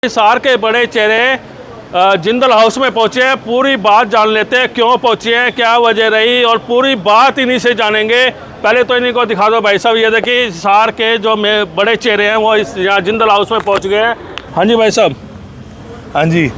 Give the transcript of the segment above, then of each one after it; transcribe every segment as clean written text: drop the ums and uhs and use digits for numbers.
हिसार के बड़े चेहरे जिंदल हाउस में पहुंचे हैं। पूरी बात जान लेते हैं, क्यों पहुंचे हैं, क्या वजह रही, और पूरी बात इन्हीं से जानेंगे। पहले तो इन्हीं को दिखा दो भाई साहब। ये देखिए हिसार के जो बड़े चेहरे हैं वो इस यहाँ जिंदल हाउस में पहुंच गए हैं। हाँ जी भाई साहब। हाँ जी,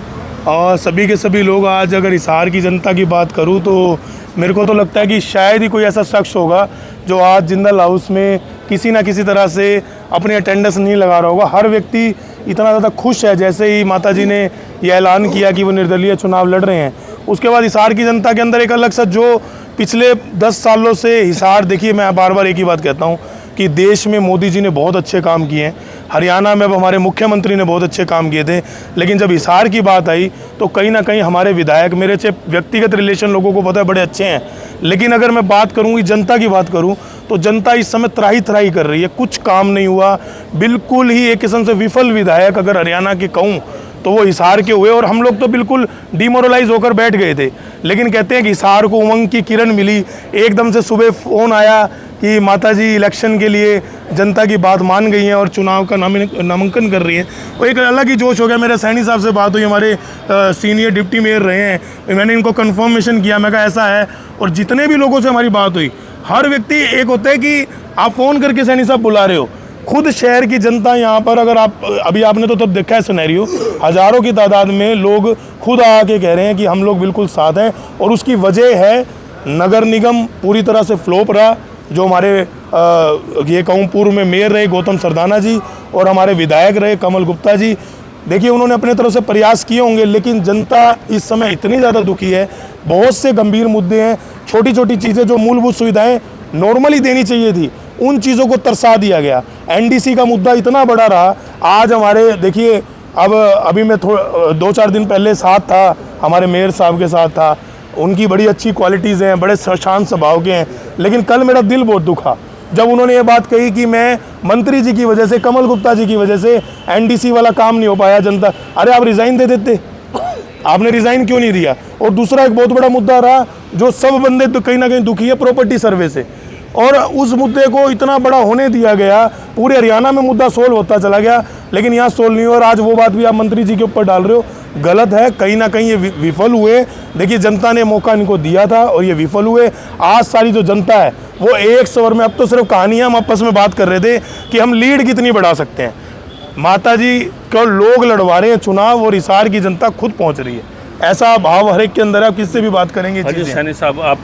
और सभी के सभी लोग, आज अगर हिसार की जनता की बात करूँ तो मेरे को तो लगता है कि शायद ही कोई ऐसा शख्स होगा जो आज जिंदल हाउस में किसी ना किसी तरह से अपनी अटेंडेंस नहीं लगा रहा होगा। हर व्यक्ति इतना ज़्यादा खुश है जैसे ही माताजी ने यह ऐलान किया कि वो निर्दलीय चुनाव लड़ रहे हैं। उसके बाद हिसार की जनता के अंदर एक अलग सा जो पिछले 10 सालों से हिसार, देखिए मैं बार बार एक ही बात कहता हूँ कि देश में मोदी जी ने बहुत अच्छे काम किए हैं, हरियाणा में हमारे मुख्यमंत्री ने बहुत अच्छे काम किए थे, लेकिन जब हिसार की बात आई तो कहीं ना कहीं हमारे विधायक, मेरे से व्यक्तिगत रिलेशन लोगों को पता है बड़े अच्छे हैं, लेकिन अगर मैं बात करूँगी जनता की बात करूँ तो जनता इस समय त्राही त्राही कर रही है। कुछ काम नहीं हुआ, बिल्कुल ही एक किस्म से विफल विधायक अगर हरियाणा के कहूँ तो वो हिसार के हुए। और हम लोग तो बिल्कुल डिमोरलाइज होकर बैठ गए थे, लेकिन कहते हैं कि हिसार को उमंग की किरण मिली। एकदम से सुबह फ़ोन आया कि माताजी इलेक्शन के लिए जनता की बात मान गई हैं और चुनाव का नामांकन कर रही हैं। वो एक अलग ही जोश हो गया। मेरे सैनी साहब से बात हुई, हमारे सीनियर डिप्टी मेयर रहे हैं, मैंने इनको कन्फर्मेशन किया, मैं कहा ऐसा है। और जितने भी लोगों से हमारी बात हुई, हर व्यक्ति एक होता है कि आप फ़ोन करके सैनी साहब बुला रहे हो। खुद शहर की जनता यहाँ पर, अगर आप अभी आपने तो तब देखा है सिनेरियो, हज़ारों की तादाद में लोग खुद आके कह रहे हैं कि हम लोग बिल्कुल साथ हैं। और उसकी वजह है नगर निगम पूरी तरह से फ्लॉप रहा। जो हमारे ये कहूँ पूर्व में मेयर रहे गौतम सरदाना जी और हमारे विधायक रहे कमल गुप्ता जी, देखिए उन्होंने अपने तरफ से प्रयास किए होंगे, लेकिन जनता इस समय इतनी ज़्यादा दुखी है। बहुत से गंभीर मुद्दे हैं, छोटी छोटी चीज़ें जो मूलभूत सुविधाएं नॉर्मली देनी चाहिए थी, उन चीज़ों को तरसा दिया गया। एनडीसी का मुद्दा इतना बड़ा रहा। आज हमारे देखिए, अब अभी मैं 2-4 दिन पहले साथ था, हमारे मेयर साहब के साथ था, उनकी बड़ी अच्छी क्वालिटीज़ हैं, बड़े शांत स्वभाव के हैं, लेकिन कल मेरा दिल बहुत दुखा जब उन्होंने ये बात कही कि मैं मंत्री जी की वजह से, कमल गुप्ता जी की वजह से एनडीसी वाला काम नहीं हो पाया। जनता, अरे आप रिज़ाइन दे देते, आपने रिज़ाइन क्यों नहीं दिया? और दूसरा एक बहुत बड़ा मुद्दा रहा जो सब बंदे तो कहीं ना कहीं दुखी है, प्रॉपर्टी सर्वे से, और उस मुद्दे को इतना बड़ा होने दिया गया। पूरे हरियाणा में मुद्दा सोल्व होता चला गया, लेकिन यहाँ सोल्व नहीं हुआ। और आज वो बात भी आप मंत्री जी के ऊपर डाल रहे हो, गलत है। कहीं ना कहीं ये विफल हुए। देखिए जनता ने मौका इनको दिया था और ये विफल हुए। आज सारी जो जनता है वो एक स्वर में, अब तो सिर्फ कहानियाँ हम आपस में बात कर रहे थे कि हम लीड कितनी बढ़ा सकते हैं। माता जी को लोग लड़वा रहे हैं चुनाव और हिसार की जनता खुद पहुँच रही है। ऐसा भाव हर एक के अंदर है। आप किससे भी बात करेंगे। सैनी साहब, आप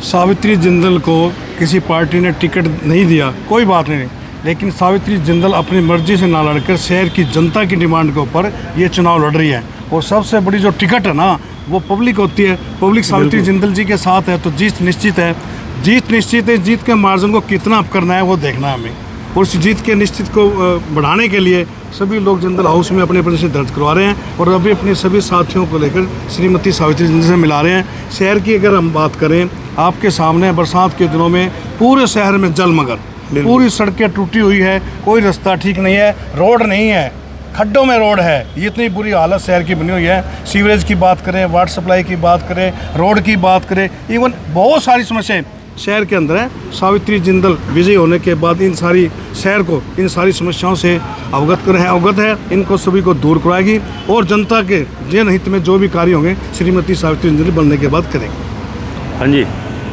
सावित्री जिंदल को किसी पार्टी ने टिकट नहीं दिया, कोई बात नहीं, लेकिन सावित्री जिंदल अपनी मर्जी से ना लड़कर शहर की जनता की डिमांड के ऊपर ये चुनाव लड़ रही है। और सबसे बड़ी जो टिकट है ना, वो पब्लिक होती है। पब्लिक सावित्री जिंदल जी के साथ है तो जीत निश्चित है। जीत निश्चित है। जीत के मार्जिन को कितना अप करना है वो देखना है हमें। और उस जीत के निश्चित को बढ़ाने के लिए सभी लोग जिंदल हाउस में अपने अपने से दर्ज करवा रहे हैं और अभी अपने सभी साथियों को लेकर श्रीमती सावित्री जिंदल से मिला रहे हैं। शहर की अगर हम बात करें, आपके सामने बरसात के दिनों में पूरे शहर में जलमगर, पूरी सड़कें टूटी हुई है, कोई रास्ता ठीक नहीं है, रोड नहीं है, खड्डों में रोड है। ये इतनी बुरी हालत शहर की बनी हुई है। सीवरेज की बात करें, वाटर सप्लाई की बात करें, रोड की बात करें, इवन बहुत सारी समस्याएं शहर के अंदर है। सावित्री जिंदल विजयी होने के बाद इन सारी शहर को इन सारी समस्याओं से अवगत है, इनको सभी को दूर कराएगी और जनता के जनहित में जो भी कार्य होंगे श्रीमती सावित्री जिंदल बनने के बाद करेंगे। हाँ जी,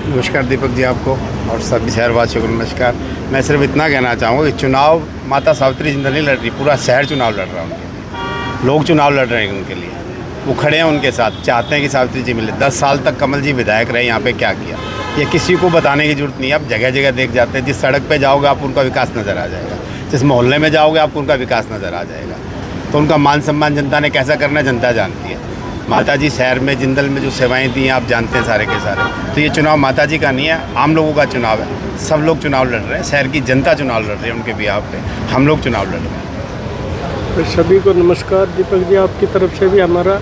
नमस्कार दीपक जी आपको और सभी शहरवासियों को नमस्कार। मैं सिर्फ इतना कहना चाहूँगा कि चुनाव माता सावित्री जिंदल नहीं लड़ रही, पूरा शहर चुनाव लड़ रहा है उनके लिए। लोग चुनाव लड़ रहे हैं उनके लिए, वो खड़े हैं उनके साथ, चाहते हैं कि सावित्री जी मिले। 10 साल तक कमल जी विधायक रहे, यहाँ पे क्या किया ये किसी को बताने की जरूरत नहीं है। आप जगह जगह देख जाते हैं, जिस सड़क पे जाओगे आपको उनका विकास नज़र आ जाएगा, जिस मोहल्ले में जाओगे आपको उनका विकास नज़र आ जाएगा। तो उनका मान सम्मान जनता ने कैसा करना है जनता जानती है। माता जी शहर में जिंदल में जो सेवाएं दी हैं आप जानते हैं सारे के सारे। तो ये चुनाव माता जी का नहीं है, आम लोगों का चुनाव है। सब लोग चुनाव लड़ रहे हैं, शहर की जनता चुनाव लड़ रही है उनके बिहाफ पे, हम लोग चुनाव लड़ रहे हैं। तो सभी को नमस्कार। दीपक जी आपकी तरफ से भी हमारा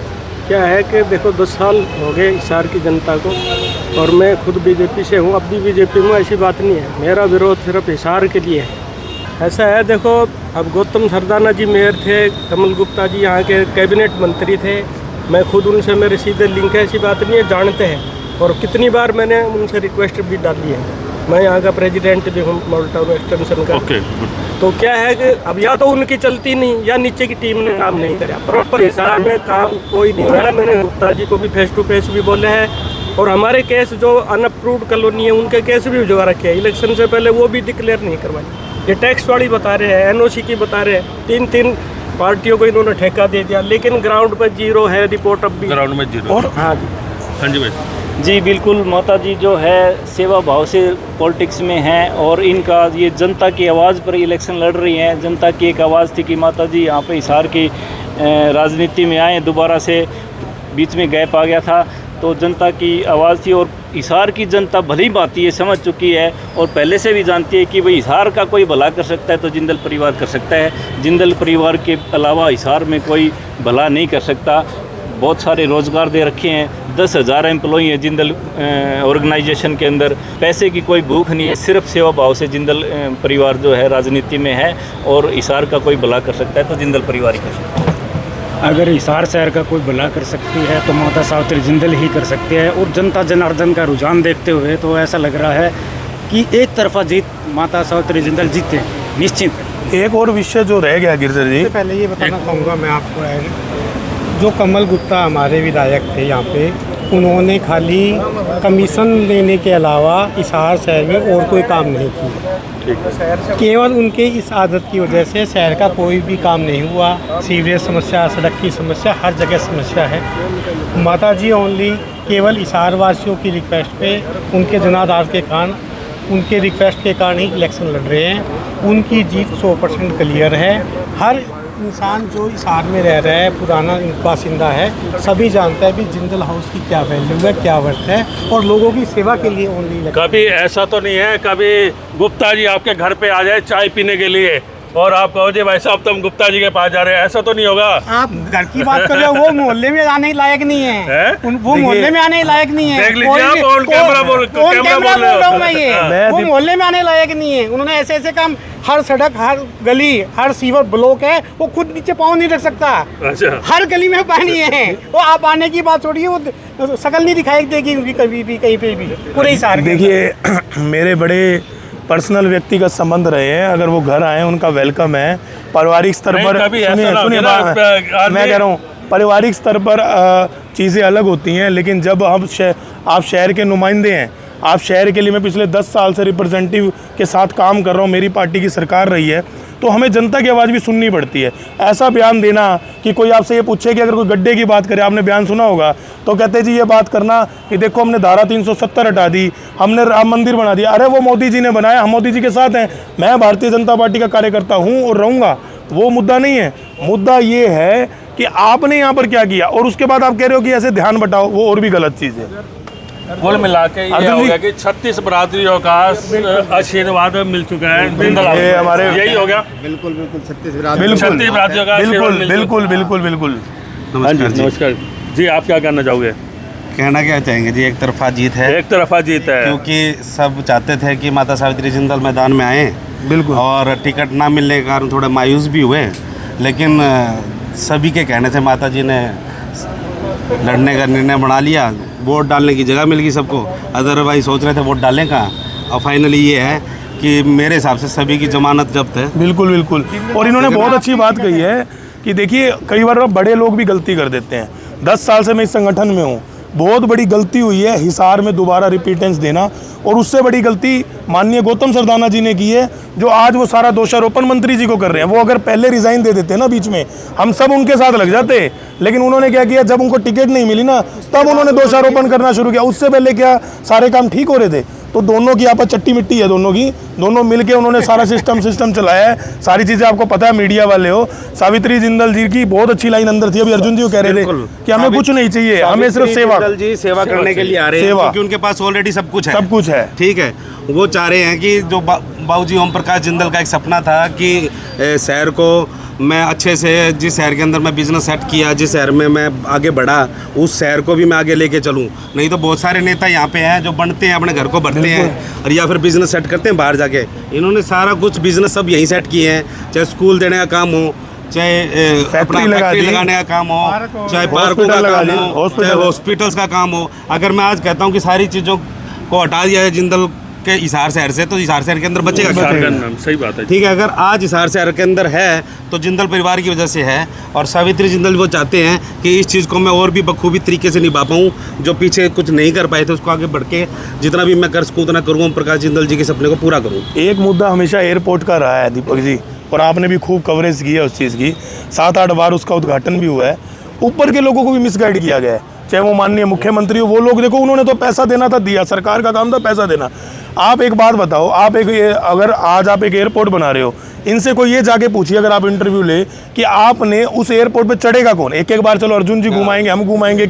क्या है कि देखो 10 साल हो गए हिसार की जनता को, और मैं खुद बीजेपी से हूँ, अब भी बीजेपी में, ऐसी बात नहीं है। मेरा विरोध सिर्फ हिसार के लिए है। ऐसा है, देखो अब गौतम सरदाना जी मेयर थे, कमल गुप्ता जी यहाँ के कैबिनेट मंत्री थे, मैं खुद उनसे मेरे सीधे लिंक है, ऐसी बात नहीं है, जानते हैं। और कितनी बार मैंने उनसे रिक्वेस्ट भी डाली है। मैं यहाँ का प्रेसिडेंट भी हूँ मॉडल टाउन एक्सटेंशन का। Okay, good. तो क्या है कि अब या तो उनकी चलती नहीं या नीचे की टीम ने काम नहीं करा, प्रॉपर हिसाब में काम कोई नहीं हो रहा। मैंने गुप्ता जी को भी फेस टू फेस भी बोले हैं और हमारे केस जो अनअप्रूव्ड कॉलोनी है उनके केस भी भिजवा रखे हैं, इलेक्शन से पहले वो भी डिक्लेयर नहीं करवाई। ये टैक्स वाली बता रहे हैं, एनओसी की बता रहे हैं, तीन पार्टियों को इन्होंने ठेका दे दिया, लेकिन ग्राउंड पर जीरो है रिपोर्ट अब भी। ग्राउंड में जीरो। और हाँ जी, हाँ जी भाई। जी बिल्कुल, माता जी जो है सेवा भाव से पॉलिटिक्स में हैं और इनका ये जनता की आवाज़ पर इलेक्शन लड़ रही हैं। जनता की एक आवाज़ थी कि माता जी यहाँ पे हिसार की राजनीति में आए, दोबारा से बीच में गैप आ गया था, तो जनता की आवाज़ थी। और हिसार की जनता भली भांति ये समझ चुकी है और पहले से भी जानती है कि भाई हिसार का कोई भला कर सकता है तो जिंदल परिवार कर सकता है। जिंदल परिवार के अलावा हिसार में कोई भला नहीं कर सकता। बहुत सारे रोज़गार दे रखे हैं, 10,000 एम्प्लॉई हैं जिंदल ऑर्गेनाइजेशन के अंदर। पैसे की कोई भूख नहीं है, सिर्फ सेवा भाव से जिंदल परिवार जो है राजनीति में है और हिसार का कोई भला कर सकता है तो जिंदल परिवार ही कर सकता है। अगर हिसार शहर का कोई भला कर सकती है तो माता सावित्री जिंदल ही कर सकती है। और जनता जनार्दन का रुझान देखते हुए तो ऐसा लग रहा है कि एक तरफा जीत माता सावित्री जिंदल जीते निश्चित। एक और विषय जो रह गया गिरधर जी, पहले ये बताना चाहूँगा मैं आपको, जो कमल गुप्ता हमारे विधायक थे यहाँ पे, उन्होंने खाली कमीशन लेने के अलावा हिसार शहर में और कोई काम नहीं किया। केवल उनके इस आदत की वजह से शहर का कोई भी काम नहीं हुआ। सीवरेज समस्या, सड़क की समस्या, हर जगह समस्या है। माता जी ओनली केवल हिसार वासियों की रिक्वेस्ट पे, उनके जनाधार के कारण, उनके रिक्वेस्ट के कारण ही इलेक्शन लड़ रहे हैं। उनकी जीत 100% क्लियर है। हर इंसान जो हिसार में रह रहा है, पुराना बासिंदा है, सभी जानता है भी जिंदल हाउस की क्या वैल्यू है, क्या वर्थ है और लोगों की सेवा के लिए ओनली। कभी ऐसा तो नहीं है कभी गुप्ता जी आपके घर पे आ जाए चाय पीने के लिए और आप कहो जी भाई साहब तुम गुप्ता जी के पास जा रहे हैं, ऐसा तो नहीं होगा? आप घर की बात कर रहे हो, वो मोहल्ले में आने लायक नहीं है, वो मोहल्ले में आने लायक नहीं है। देख लीजिए आप ऑन कैमरा बोल रहा हूँ मैं, ये वो मोहल्ले में आने लायक नहीं है। उन्होंने ऐसे ऐसे काम, हर सड़क, हर गली, हर सीवर ब्लॉक है, वो खुद नीचे पाँव नहीं रख सकता। अच्छा। हर गली में पानी है, वो आप आने की बात छोड़िए, वो शकल नहीं दिखाई देगी उनकी कभी भी कहीं पे भी पूरे हिसार। देखिए मेरे बड़े पर्सनल व्यक्तिगत संबंध रहे हैं, अगर वो घर आए उनका वेलकम है। पारिवारिक स्तर पर सुनिए मैं कह रहा हूँ, पारिवारिक स्तर पर चीज़ें अलग होती हैं, लेकिन जब आप शहर के नुमाइंदे हैं, आप शहर के लिए, मैं पिछले 10 साल से रिप्रेजेंटेटिव के साथ काम कर रहा हूँ, मेरी पार्टी की सरकार रही है, तो हमें जनता की आवाज़ भी सुननी पड़ती है। ऐसा बयान देना कि कोई आपसे ये पूछे कि अगर कोई गड्ढे की बात करे, आपने बयान सुना होगा, तो कहते जी ये बात करना कि देखो हमने धारा 370 हटा दी, हमने राम मंदिर बना दिया। अरे वो मोदी जी ने बनाया, हम मोदी जी के साथ हैं। मैं भारतीय जनता पार्टी का कार्यकर्ता हूँ और रहूँगा, वो मुद्दा नहीं है। मुद्दा ये है कि आपने यहाँ पर क्या किया और उसके बाद आप कह रहे हो कि ऐसे ध्यान बटाओ, वो और भी गलत चीज़ है। कुल मिला के ये हो गया कि 36 बरादरियों का आशीर्वाद मिल चुका है जिंदल हाउस में। हमारे यही हो गया। बिल्कुल 36 बरादरियों का बिल्कुल। नमस्कार जी, आप क्या कहना चाहोगे? कहना क्या चाहेंगे जी, एक तरफा जीत है। एक तरफा जीत है, क्योंकि सब चाहते थे कि माता सावित्री जिंदल मैदान में आए, बिल्कुल, और टिकट ना मिलने के कारण थोड़े मायूस भी हुए, लेकिन सभी के कहने से माता जी ने लड़ने का निर्णय बना लिया। वोट डालने की जगह मिल गई सबको, अदरवाइज सोच रहे थे वोट डालने का, और फाइनली ये है कि मेरे हिसाब से सभी की जमानत जब्त है। बिल्कुल। और इन्होंने बहुत अच्छी बात कही है कि देखिए कई बार बड़े लोग भी गलती कर देते हैं। 10 साल से मैं इस संगठन में हूँ, बहुत बड़ी गलती हुई है हिसार में दोबारा रिपीटेंस देना, और उससे बड़ी गलती माननीय गौतम सरदाना जी ने की है, जो आज वो सारा दोषारोपण मंत्री जी को कर रहे हैं। वो अगर पहले रिजाइन दे देते ना बीच में, हम सब उनके साथ लग जाते, लेकिन उन्होंने क्या किया, जब उनको टिकट नहीं मिली ना, तब उन्होंने दोषारोपण करना शुरू किया। उससे पहले क्या सारे काम ठीक हो रहे थे? तो दोनों की आपस चट्टी मिट्टी है, दोनों मिलके उन्होंने सारा सिस्टम चलाया है। सारी चीज़ें आपको पता है, मीडिया वाले हो। सावित्री जिंदल जी की बहुत अच्छी लाइन अंदर थी, अभी अर्जुन जी को कह रहे थे कि हमें कुछ नहीं चाहिए, हमें सिर्फ सेवा। जिंदल जी सेवा करने के लिए आ रहे हैं, क्योंकि उनके पास ऑलरेडी सब कुछ है। ठीक है, वो चाह रहे हैं कि जो बाबूजी ओम प्रकाश जिंदल का एक सपना था कि शहर को मैं अच्छे से, जिस शहर के अंदर मैं बिज़नेस सेट किया, जिस शहर में मैं आगे बढ़ा, उस शहर को भी मैं आगे लेके चलूं। नहीं तो बहुत सारे नेता यहाँ पे हैं जो बनते हैं, अपने घर को भरते हैं और या फिर बिज़नेस सेट करते हैं बाहर जाके। इन्होंने सारा कुछ बिज़नेस सब यहीं सेट किए हैं, चाहे स्कूल देने का काम हो, चाहे अपना फैक्ट्री लगाने का काम हो, चाहे पार्कों का काम हो, चाहे हॉस्पिटल्स का काम हो। अगर मैं आज कहता हूँ कि सारी चीज़ों को हटा दिया है जिंदल आपके हिसार शहर से, तो हिसार शहर के अंदर बचेगा क्या? हिसार का नाम सही बात है। ठीक है, अगर आज हिसार शहर के अंदर है तो जिंदल परिवार की वजह से है, और सावित्री जिंदल वो चाहते हैं कि इस चीज़ को मैं और भी बखूबी तरीके से निभा पाऊँ, जो पीछे कुछ नहीं कर पाए थे उसको आगे बढ़ के जितना भी मैं कर सकूँ उतना करूँ, ओम प्रकाश जिंदल जी के सपने को पूरा करूँ। एक मुद्दा हमेशा एयरपोर्ट का रहा है दीपक जी, और आपने भी खूब कवरेज की है उस चीज़ की, 7-8 बार उसका उद्घाटन भी हुआ है। ऊपर के लोगों को भी मिसगाइड किया गया है, चाहे वो माननीय मुख्यमंत्री हो, वो लोग देखो उन्होंने तो पैसा देना था, दिया, सरकार का काम था पैसा देना। आप एक बात बताओ, आप अगर आज आप एक एयरपोर्ट बना रहे हो, इनसे कोई ये जाके पूछिए अगर आप इंटरव्यू ले कि आपने उस एयरपोर्ट पे चढ़ेगा कौन? एक एक बार चलो अर्जुन जी घुमाएंगे, हम घुमाएंगे,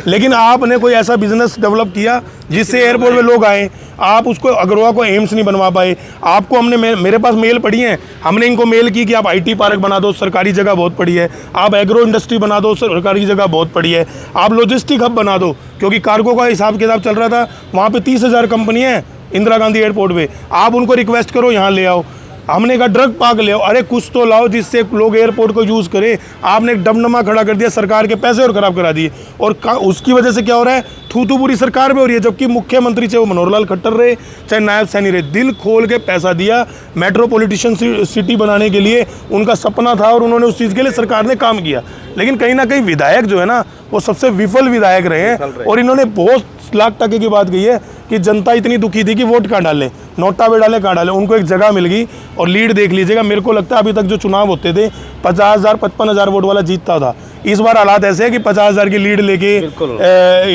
लेकिन आपने कोई ऐसा बिजनेस डेवलप किया जिससे एयरपोर्ट पे लोग आए? आप उसको अग्रवा को एम्स नहीं बनवा पाए। आपको हमने मेरे पास मेल पड़ी है, हमने इनको मेल की कि आप IT पार्क बना दो, सरकारी जगह बहुत पड़ी है, आप एग्रो इंडस्ट्री बना दो, सरकारी जगह बहुत पड़ी है, आप लॉजिस्टिक हब बना दो, क्योंकि कार्गो का हिसाब किताब चल रहा था, वहाँ पे 30,000 कंपनी है इंदिरा गांधी एयरपोर्ट पे, आप उनको रिक्वेस्ट करो यहाँ ले आओ। हमने कहा ड्रग पार्क ले आओ, अरे कुछ तो लाओ जिससे लोग एयरपोर्ट को यूज़ करें। आपने एक डमडमा खड़ा कर दिया, सरकार के पैसे और ख़राब करा दिए, और उसकी वजह से क्या हो रहा है? थू पूरी सरकार में हो रही है, जबकि मुख्यमंत्री चाहे वो मनोहर लाल खट्टर रहे, चाहे नायब सैनी रहे, दिल खोल के पैसा दिया मेट्रोपॉलिटन सिटी बनाने के लिए, उनका सपना था और उन्होंने उस चीज़ के लिए सरकार ने काम किया। लेकिन कहीं ना कहीं विधायक जो है ना, वो सबसे विफल विधायक रहे हैं, और इन्होंने बहुत लाख टके की बात कही है कि जनता इतनी दुखी थी कि वोट कहाँ डाले, नोटा पे डाले, कहाँ डाले, उनको एक जगह मिल गई। और लीड देख लीजिएगा, मेरे को लगता है अभी तक जो चुनाव होते थे 50,000 55,000 वोट वाला जीतता था, इस बार हालात ऐसे है कि 50,000 की लीड लेके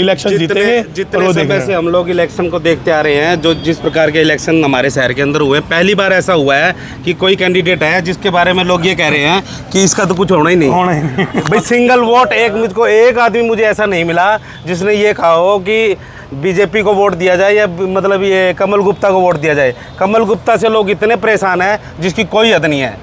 इलेक्शन जीतेंगे। जितने समय से हम लोग इलेक्शन को देखते आ रहे हैं, जो जिस प्रकार के इलेक्शन हमारे शहर के अंदर हुए, पहली बार ऐसा हुआ है कि कोई कैंडिडेट है जिसके बारे में लोग ये कह रहे हैं कि इसका तो कुछ होना ही नहीं। भाई सिंगल वोट, मुझको एक आदमी मुझे ऐसा नहीं मिला जिसने ये कहा हो कि बीजेपी को वोट दिया जाए, या मतलब ये कमल गुप्ता को वोट दिया जाए। कमल गुप्ता से लोग इतने परेशान हैं जिसकी कोई हद नहीं है।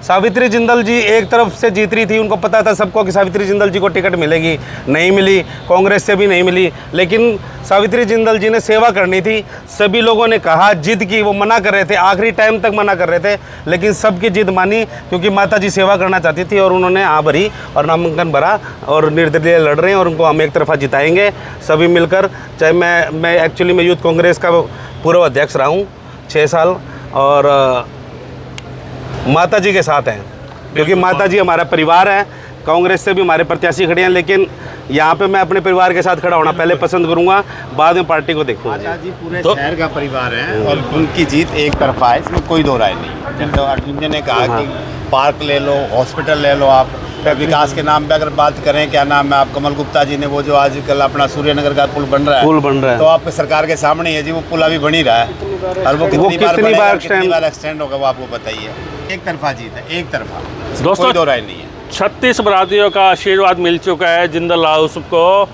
सावित्री जिंदल जी एक तरफ से जीत रही थी, उनको पता था सबको कि सावित्री जिंदल जी को टिकट मिलेगी, नहीं मिली, कांग्रेस से भी नहीं मिली, लेकिन सावित्री जिंदल जी ने सेवा करनी थी। सभी लोगों ने कहा, जिद की, वो मना कर रहे थे, आखिरी टाइम तक मना कर रहे थे, लेकिन सबकी जिद मानी, क्योंकि माता जी सेवा करना चाहती थी, और उन्होंने हाँ भरी और नामांकन भरा, और निर्दलीय लड़ रहे हैं, और उनको हम एक तरफा जिताएंगे सभी मिलकर। चाहे मैं एक्चुअली मैं यूथ कांग्रेस का पूर्व अध्यक्ष रहा हूँ 6 साल, और माता जी के साथ हैं, क्योंकि माता जी हमारा परिवार है। कांग्रेस से भी हमारे प्रत्याशी खड़े हैं, लेकिन यहाँ पे मैं अपने परिवार के साथ खड़ा होना पहले पसंद करूँगा, बाद में पार्टी को देखूँगा। माता जी पूरे शहर का परिवार है, और उनकी जीत एक तरफा है, इसमें कोई दो राय नहीं। जैसे अर्जुन जी ने कहा कि पार्क ले लो, हॉस्पिटल ले लो, आप विकास के नाम पे अगर बात करें, क्या नाम है, आप कमल गुप्ता जी ने वो जो आजकल अपना सूर्यनगर का पुल बन रहा है, तो आपके सरकार के सामने ही है जी, वो पुल अभी बन ही रहा है, और वो कितनी बार एक्सटेंड होगा वो आपको बताइए। एक तरफा जीत है, एक तरफा, दोस्तों कोई दो राय नहीं है। 36 बरातियों का आशीर्वाद मिल चुका है जिंदल हाउस को।